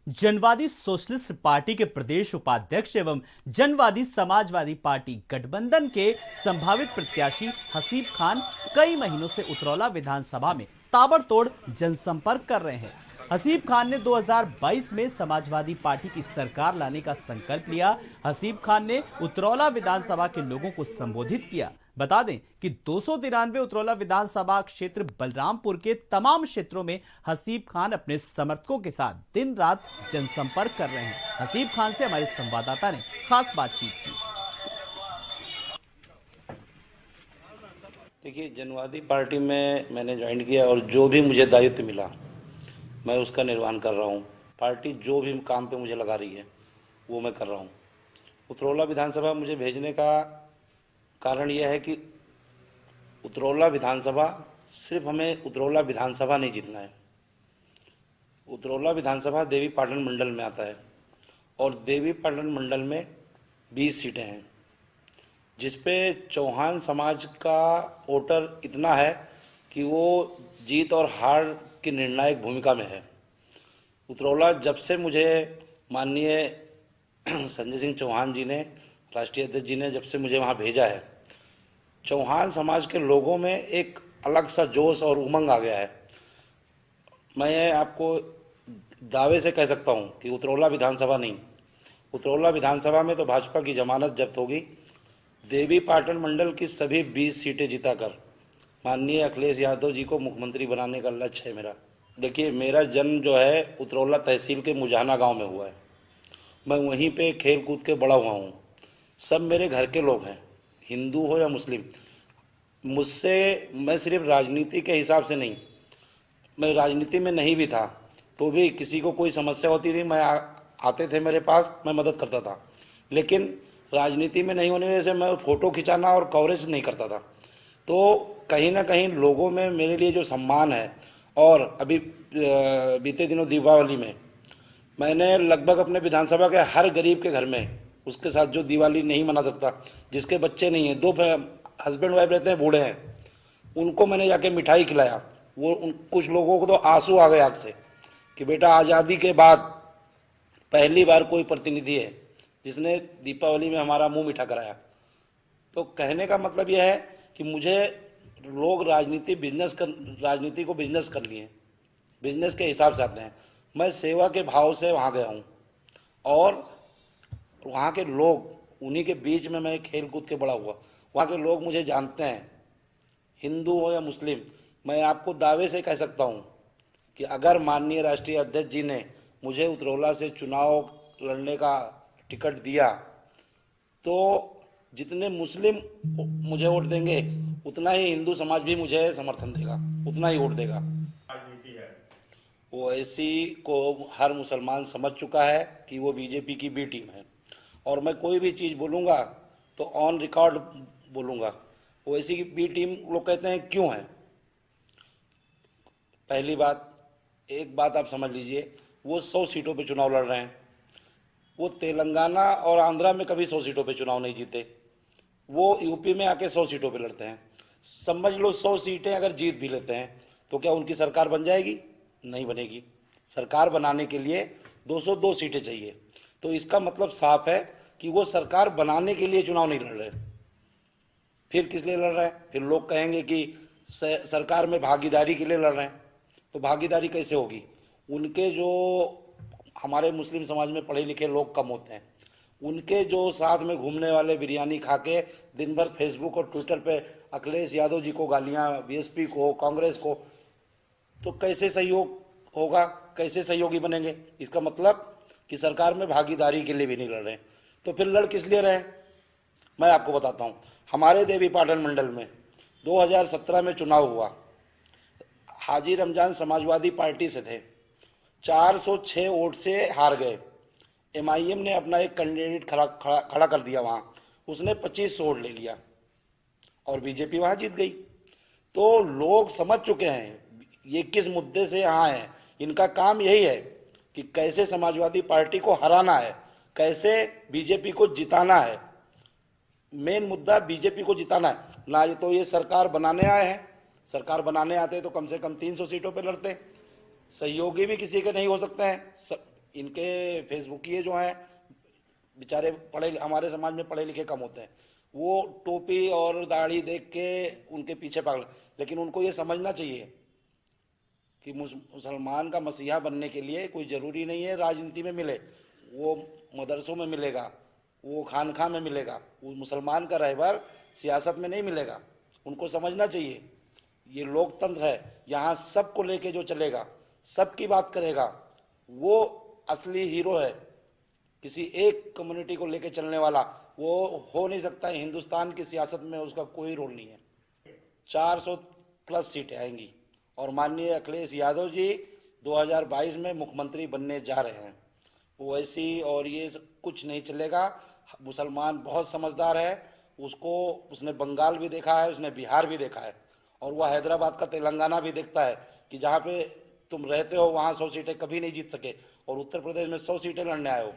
जनवादी socialist party के प्रदेश उपाध्यक्ष एवं जनवादी समाजवादी पार्टी गठबंधन के संभावित प्रत्याशी हसीब खान कई महीनों से उतरौला विधानसभा में ताबड़तोड़ जनसंपर्क कर रहे हैं। हसीब खान ने 2022 में समाजवादी पार्टी की सरकार लाने का संकल्प लिया। हसीब खान ने उतरौला विधानसभा के लोगों को संबोधित किया। बता दें कि 293 उतरौला विधानसभा क्षेत्र बलरामपुर के तमाम क्षेत्रों में हसीब खान अपने समर्थकों के साथ दिन रात जनसंपर्क कर रहे हैं। हसीब खान से हमारे संवाददाता ने खास बातचीत की। देखिए, जनवादी पार्टी में मैंने ज्वाइन किया और जो भी मुझे दायित्व मिला मैं उसका निर्वहन कर रहा हूँ। पार्टी जो भी काम पे मुझे लगा रही है वो मैं कर रहा हूँ। उतरौला विधानसभा मुझे भेजने का कारण यह है कि उतरौला विधानसभा सिर्फ हमें उतरौला विधानसभा नहीं जीतना है। उतरौला विधानसभा देवी पाटन मंडल में आता है और देवी पाटन मंडल में 20 सीटें हैं, जिसपे चौहान समाज का वोटर इतना है कि वो जीत और हार की निर्णायक भूमिका में है। उतरौला जब से मुझे माननीय संजय सिंह चौहान जी ने, राष्ट्रीय अध्यक्ष जी ने जब से मुझे वहाँ भेजा है, चौहान समाज के लोगों में एक अलग सा जोश और उमंग आ गया है। मैं आपको दावे से कह सकता हूँ कि उतरौला विधानसभा नहीं, उतरौला विधानसभा में तो भाजपा की जमानत जब्त होगी। देवी पाटन मंडल की सभी 20 सीटें जीताकर माननीय अखिलेश यादव जी को मुख्यमंत्री बनाने का लक्ष्य है मेरा। देखिए, मेरा जन्म जो है उतरौला तहसील के मुजाना गांव में हुआ है। मैं वहीं पे खेल कूद के बड़ा हुआ हूँ। सब मेरे घर के लोग हैं, हिंदू हो या मुस्लिम। मुझसे मैं सिर्फ राजनीति के हिसाब से नहीं, मैं राजनीति में नहीं भी था तो भी किसी को कोई समस्या होती थी मैं आते थे मेरे पास, मैं मदद करता था। लेकिन राजनीति में नहीं होने की वजह से मैं फ़ोटो खिंचाना और कवरेज नहीं करता था। तो कहीं ना कहीं लोगों में मेरे लिए जो सम्मान है, और अभी बीते दिनों दीपावली में मैंने लगभग अपने विधानसभा के हर गरीब के घर में, उसके साथ जो दिवाली नहीं मना सकता, जिसके बच्चे नहीं हैं, 2 हस्बैंड वाइफ रहते हैं, बूढ़े हैं, उनको मैंने जाके मिठाई खिलाया। कुछ लोगों को तो आंसू आ गए आँख से कि बेटा, आज़ादी के बाद पहली बार कोई प्रतिनिधि है जिसने दीपावली में हमारा मुंह मीठा कराया। तो कहने का मतलब यह है कि मुझे लोग राजनीति को बिजनेस कर लिए, बिजनेस के हिसाब से आते हैं। मैं सेवा के भाव से वहाँ गया हूँ और वहाँ के लोग, उन्हीं के बीच में मैं खेल कूद के बड़ा हुआ। वहाँ के लोग मुझे जानते हैं, हिंदू हो या मुस्लिम। मैं आपको दावे से कह सकता हूँ कि अगर माननीय राष्ट्रीय अध्यक्ष जी ने मुझे उतरौला से चुनाव लड़ने का टिकट दिया तो जितने मुस्लिम मुझे वोट देंगे उतना ही हिंदू समाज भी मुझे समर्थन देगा, उतना ही वोट देगा। ओवैसी को हर मुसलमान समझ चुका है कि वो बीजेपी की बी टीम है, और मैं कोई भी चीज़ बोलूँगा तो ऑन रिकॉर्ड बोलूँगा। ओवैसी की बी टीम लोग कहते हैं क्यों है। पहली बात, एक बात आप समझ लीजिए, वो 100 सीटों पे चुनाव लड़ रहे हैं। वो तेलंगाना और आंध्रा में कभी 100 सीटों पे चुनाव नहीं जीते, वो यूपी में आके 100 सीटों पे लड़ते हैं। समझ लो 100 सीटें अगर जीत भी लेते हैं तो क्या उनकी सरकार बन जाएगी? नहीं बनेगी। सरकार बनाने के लिए 202 सीटें चाहिए। तो इसका मतलब साफ है कि वो सरकार बनाने के लिए चुनाव नहीं लड़ रहे। फिर किस लिए लड़ रहे हैं? फिर लोग कहेंगे कि सरकार में भागीदारी के लिए लड़ रहे हैं। तो भागीदारी कैसे होगी? उनके जो हमारे मुस्लिम समाज में पढ़े लिखे लोग कम होते हैं, उनके जो साथ में घूमने वाले बिरयानी खा के दिन भर फेसबुक और ट्विटर पे अखिलेश यादव जी को गालियाँ, बीएसपी को, कांग्रेस को, तो कैसे सहयोग होगा? कैसे सहयोगी बनेंगे? इसका मतलब कि सरकार में भागीदारी के लिए भी नहीं लड़ रहे। तो फिर लड़ किस लिए रहे? मैं आपको बताता हूँ। हमारे देवी पाटन मंडल में 2017 में चुनाव हुआ, हाजी रमजान समाजवादी पार्टी से थे, 406 वोट से हार गए। एमआईएम ने अपना एक कैंडिडेट खड़ा कर दिया वहाँ, उसने 25 वोट ले लिया और बीजेपी वहाँ जीत गई। तो लोग समझ चुके हैं ये किस मुद्दे से यहाँ हैं। इनका काम यही है कि कैसे समाजवादी पार्टी को हराना है, कैसे बीजेपी को जिताना है। मेन मुद्दा बीजेपी को जिताना है ना। तो ये सरकार बनाने आए हैं, सरकार बनाने आते तो कम से कम 300 सीटों पे लड़ते। सहयोगी भी किसी के नहीं हो सकते हैं, इनके फेसबुकिए जो हैं बेचारे हमारे समाज में पढ़े लिखे कम होते हैं, वो टोपी और दाढ़ी देख के उनके पीछे पागल। लेकिन उनको ये समझना चाहिए कि मुसलमान का मसीहा बनने के लिए कोई ज़रूरी नहीं है राजनीति में मिले, वो मदरसों में मिलेगा, वो खानखा में मिलेगा, वो मुसलमान का रहबर सियासत में नहीं मिलेगा। उनको समझना चाहिए ये लोकतंत्र है, यहाँ सबको लेके जो चलेगा, सबकी बात करेगा, वो असली हीरो है। किसी एक कम्युनिटी को लेके चलने वाला वो हो नहीं सकता है। हिंदुस्तान की सियासत में उसका कोई रोल नहीं है। 400 प्लस सीटें आएंगी और माननीय अखिलेश यादव जी 2022 में मुख्यमंत्री बनने जा रहे हैं। वैसी और ये कुछ नहीं चलेगा। मुसलमान बहुत समझदार है, उसने बंगाल भी देखा है, उसने बिहार भी देखा है, और वह हैदराबाद का तेलंगाना भी देखता है कि जहाँ पे तुम रहते हो वहाँ 100 सीटें कभी नहीं जीत सके और उत्तर प्रदेश में 100 सीटें लड़ने आए हो।